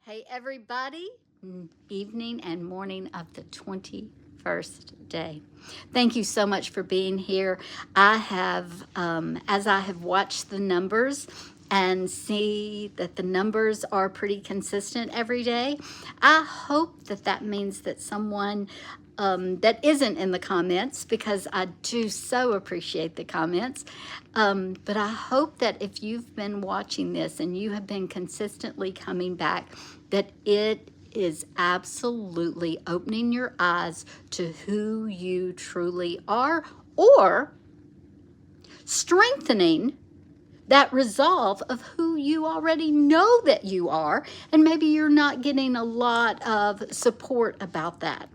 Hey everybody, evening and morning of the 21st day. Thank you so much for being here. I have, as I have watched the numbers and see that the numbers are pretty consistent every day, I hope that that means that someone that isn't in the comments, because I do so appreciate the comments. But I hope that if you've been watching this and you have been consistently coming back, that it is absolutely opening your eyes to who you truly are, or strengthening that resolve of who you already know that you are, and maybe you're not getting a lot of support about that.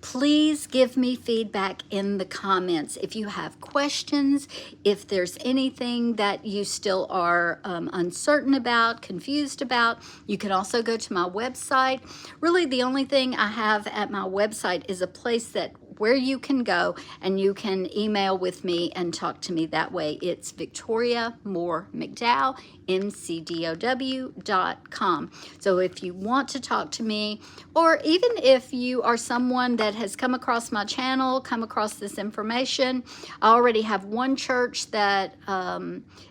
Please give me feedback in the comments. If you have questions, if there's anything that you still are uncertain about, confused about, you can also go to my website. Really, the only thing I have at my website is a place where you can go and you can email with me and talk to me that way. It's Victoria Moore McDowell, mcdow.com. So if you want to talk to me, or even if you are someone that has come across my channel, come across this information, I already have one church that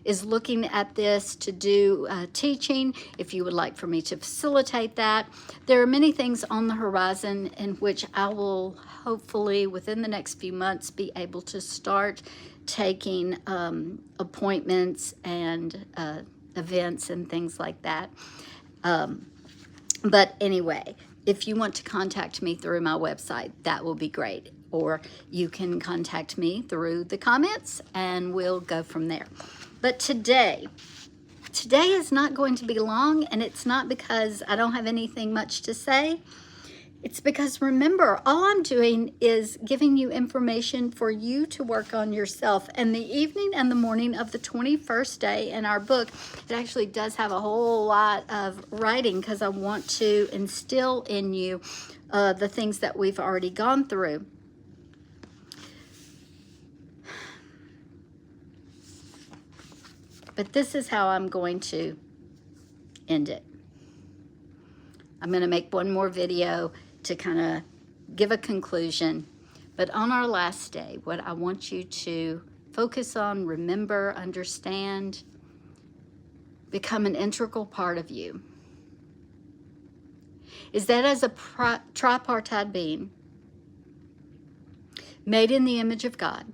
is looking at this to do teaching. If you would like for me to facilitate that, there are many things on the horizon in which I will hopefully within the next few months be able to start taking appointments and events and things like that. But anyway, if you want to contact me through my website, that will be great. Or you can contact me through the comments and we'll go from there. But today is not going to be long, and it's not because I don't have anything much to say. It's because, remember, all I'm doing is giving you information for you to work on yourself. And the evening and the morning of the 21st day in our book, it actually does have a whole lot of writing because I want to instill in you the things that we've already gone through. But this is how I'm going to end it. I'm going to make one more video to kind of give a conclusion. But on our last day, what I want you to focus on, remember, understand, become an integral part of you, is that as a tripartite being, made in the image of God,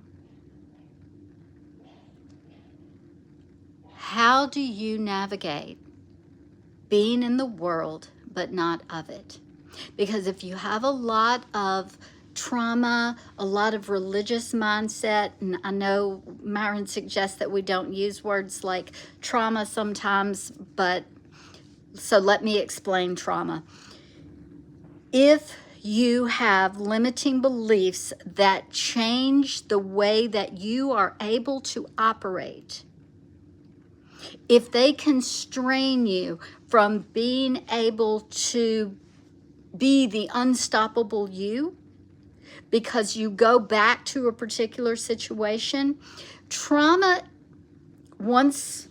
how do you navigate being in the world but not of it? Because if you have a lot of trauma, a lot of religious mindset, and I know Myron suggests that we don't use words like trauma sometimes, but so let me explain trauma. If you have limiting beliefs that change the way that you are able to operate, if they constrain you from being able to be the unstoppable you because you go back to a particular situation, trauma, once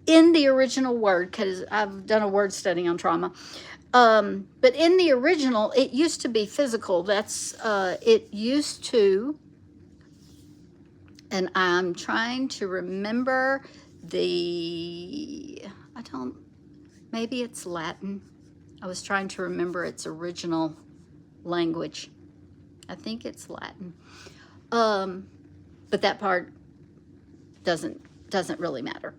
in the original word, because I've done a word study on trauma, but in the original, it used to be physical. It used to, and I'm trying to remember maybe it's Latin. I was trying to remember its original language. I think it's Latin. But that part doesn't really matter.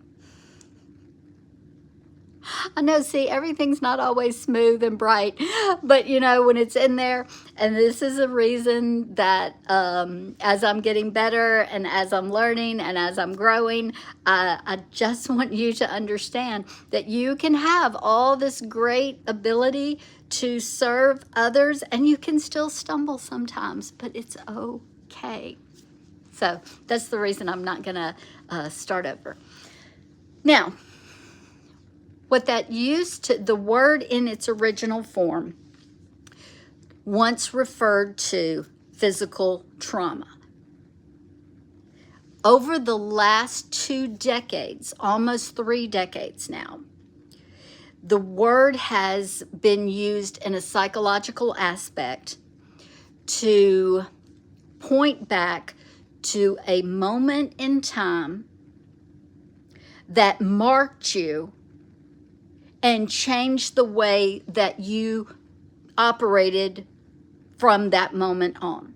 I know, see, everything's not always smooth and bright, but you know, when it's in there, and this is a reason that as I'm getting better and as I'm learning and as I'm growing, I just want you to understand that you can have all this great ability to serve others and you can still stumble sometimes, but it's okay. So that's the reason I'm not gonna start over. Now, what that used to, the word in its original form, once referred to physical trauma. Over the last 2 decades, almost 3 decades now, The word has been used in a psychological aspect to point back to a moment in time that marked you and changed the way that you operated from that moment on.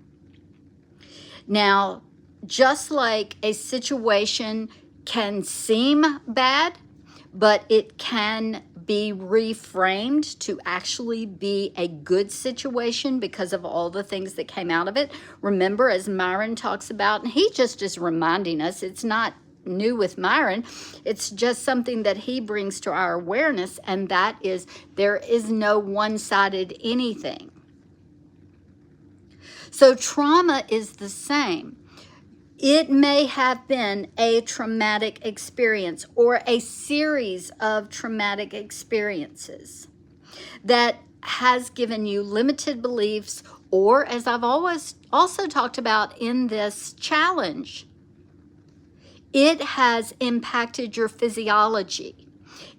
Now, just like a situation can seem bad, but it can be reframed to actually be a good situation because of all the things that came out of it. Remember, as Myron talks about, and he just is reminding us, it's not new with Myron, it's just something that he brings to our awareness, and that is there is no one-sided anything. So trauma is the same. It may have been a traumatic experience or a series of traumatic experiences that has given you limited beliefs, or, as I've always also talked about in this challenge, it has impacted your physiology.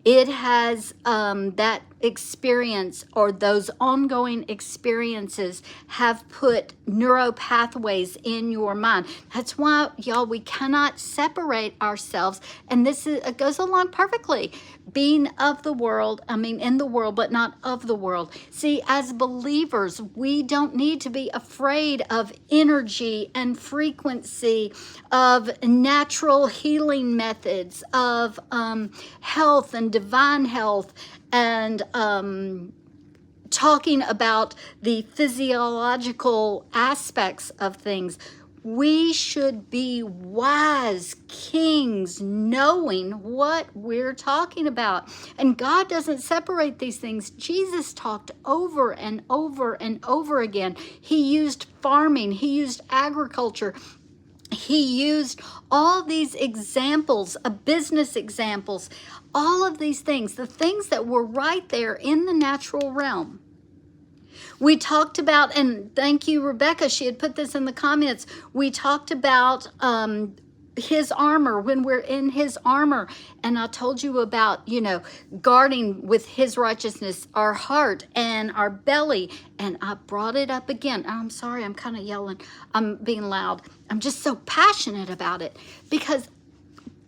It has that experience or those ongoing experiences have put neural pathways in your mind. That's why, y'all, we cannot separate ourselves. And this it goes along perfectly. Being of the world, in the world, but not of the world. See, as believers, we don't need to be afraid of energy and frequency, of natural healing methods, of health and divine health, and talking about the physiological aspects of things. We should be wise kings knowing what we're talking about. And God doesn't separate these things. Jesus talked over and over and over again. He used farming. He used agriculture. He used all these examples, business examples, all of these things, the things that were right there in the natural realm. We talked about, and thank you, Rebecca, she had put this in the comments. We talked about his armor, when we're in his armor. And I told you about, guarding with his righteousness, our heart and our belly. And I brought it up again. I'm sorry, I'm kind of yelling. I'm being loud. I'm just so passionate about it because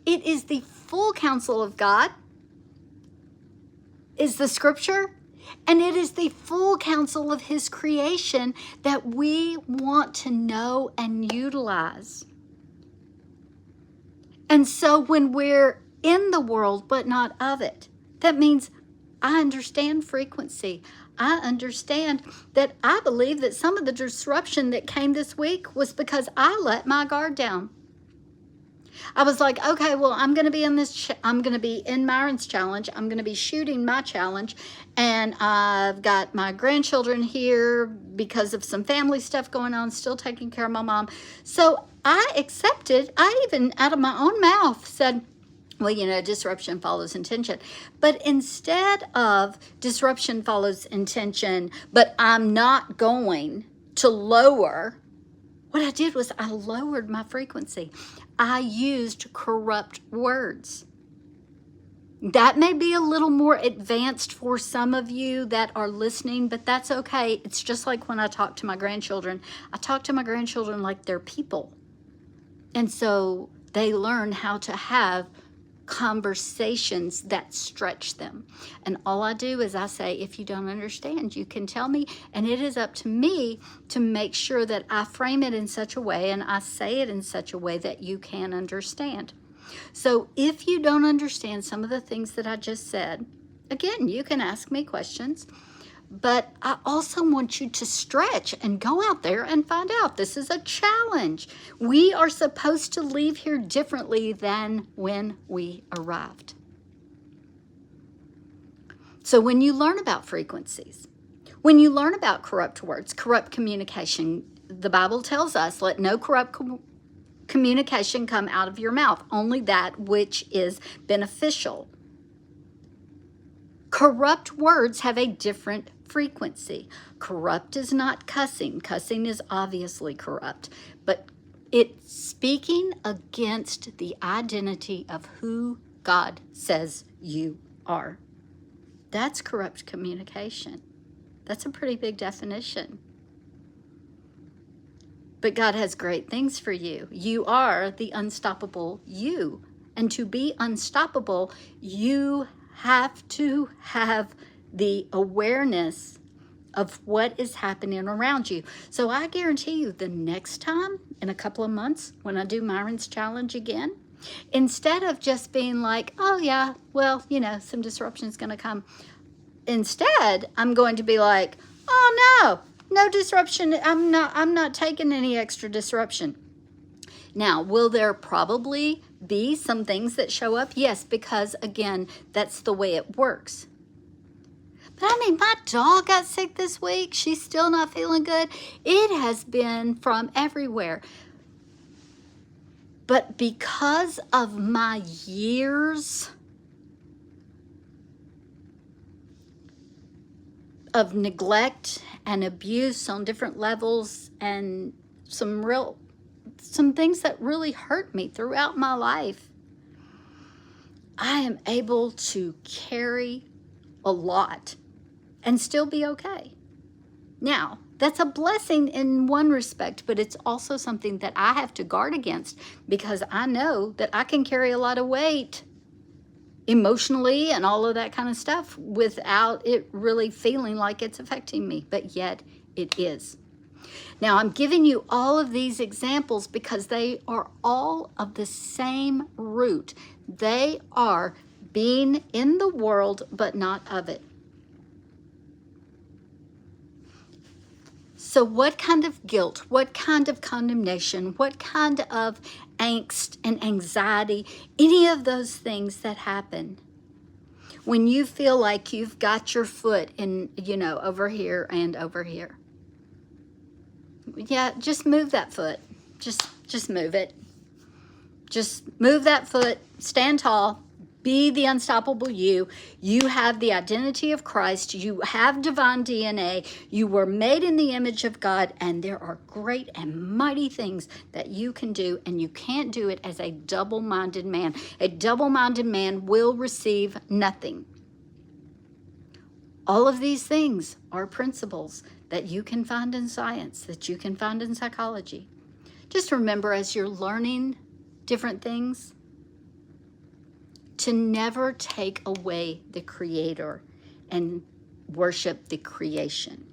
it is the full counsel of God, is the scripture. And it is the full counsel of his creation that we want to know and utilize. And so when we're in the world but not of it, that means I understand frequency. I understand that I believe that some of the disruption that came this week was because I let my guard down. I was like, okay, well, I'm going to be in this, I'm going to be in Myron's challenge. I'm going to be shooting my challenge. And I've got my grandchildren here because of some family stuff going on, still taking care of my mom. So I accepted, I even out of my own mouth said, well, disruption follows intention. But instead of disruption follows intention, but I'm not going to lower, what I did was I lowered my frequency. I used corrupt words. That may be a little more advanced for some of you that are listening, but that's okay. It's just like when I talk to my grandchildren. I talk to my grandchildren like they're people. And so they learn how to have conversations that stretch them. And all I do is I say, if you don't understand, you can tell me, and it is up to me to make sure that I frame it in such a way and I say it in such a way that you can understand. So if you don't understand some of the things that I just said, again, you can ask me questions. But I also want you to stretch and go out there and find out. This is a challenge. We are supposed to leave here differently than when we arrived. So when you learn about frequencies, when you learn about corrupt words, corrupt communication, the Bible tells us, let no corrupt communication come out of your mouth, only that which is beneficial. Corrupt words have a different frequency. Corrupt is not cussing. Cussing is obviously corrupt, but it's speaking against the identity of who God says you are. That's corrupt communication. That's a pretty big definition. But God has great things for you. You are the unstoppable you. And to be unstoppable, you have to have the awareness of what is happening around you. So I guarantee you the next time, in a couple of months, when I do Myron's Challenge again, instead of just being like, oh yeah, well, you know, some disruption is going to come. Instead, I'm going to be like, oh no disruption. I'm not taking any extra disruption. Now, will there probably be some things that show up? Yes, because again, that's the way it works. But I mean, my dog got sick this week. She's still not feeling good. It has been from everywhere. But because of my years of neglect and abuse on different levels, and some things that really hurt me throughout my life, I am able to carry a lot and still be okay. Now, that's a blessing in one respect, but it's also something that I have to guard against, because I know that I can carry a lot of weight emotionally and all of that kind of stuff without it really feeling like it's affecting me, but yet it is. Now, I'm giving you all of these examples because they are all of the same root. They are being in the world, but not of it. So what kind of guilt, what kind of condemnation, what kind of angst and anxiety, any of those things that happen when you feel like you've got your foot in, you know, over here and over here. Yeah, just move that foot. Just move it. Just move that foot, stand tall, be the unstoppable you. You have the identity of Christ. You have divine DNA. You were made in the image of God, and there are great and mighty things that you can do, and you can't do it as a double-minded man. A double-minded man will receive nothing. All of these things are principles that you can find in science, that you can find in psychology. Just remember, as you're learning different things, to never take away the Creator and worship the creation,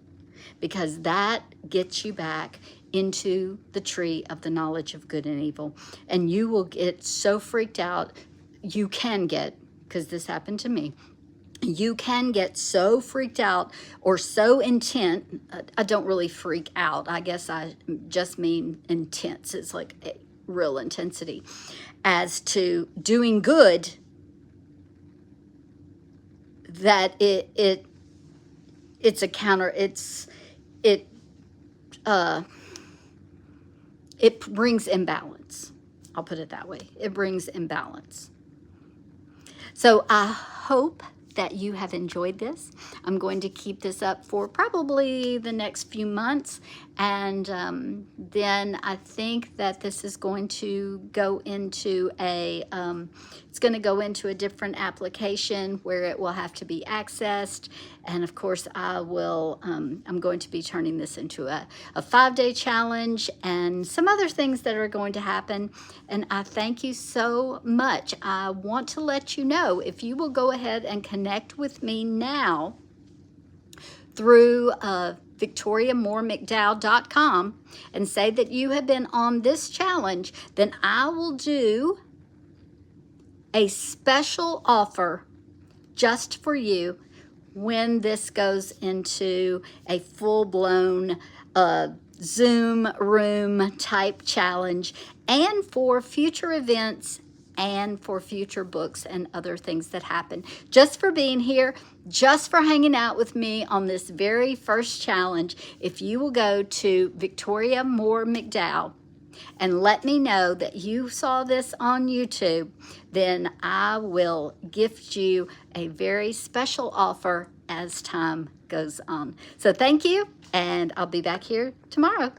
because that gets you back into the tree of the knowledge of good and evil. And you will get so freaked out. You can get, because this happened to me, you can get so freaked out or so intent. I don't really freak out. I guess I just mean intense. It's like a real intensity as to doing good, that it's a counter. It brings imbalance. I'll put it that way. It brings imbalance. So I hope that you have enjoyed this. I'm going to keep this up for probably the next few months, and then I think that this is going to go into it's going to go into a different application where it will have to be accessed. And of course, I'm going to be turning this into a 5-day challenge and some other things that are going to happen. And I thank you so much. I want to let you know, if you will go ahead and connect with me now through VictoriaMooreMcDowell.com and say that you have been on this challenge, then I will do a special offer just for you when this goes into a full-blown Zoom room type challenge, and for future events and for future books and other things that happen. Just for being here, just for hanging out with me on this very first challenge, if you will go to Victoria Moore McDowell and let me know that you saw this on YouTube, then I will gift you a very special offer as time goes on. So thank you, and I'll be back here tomorrow.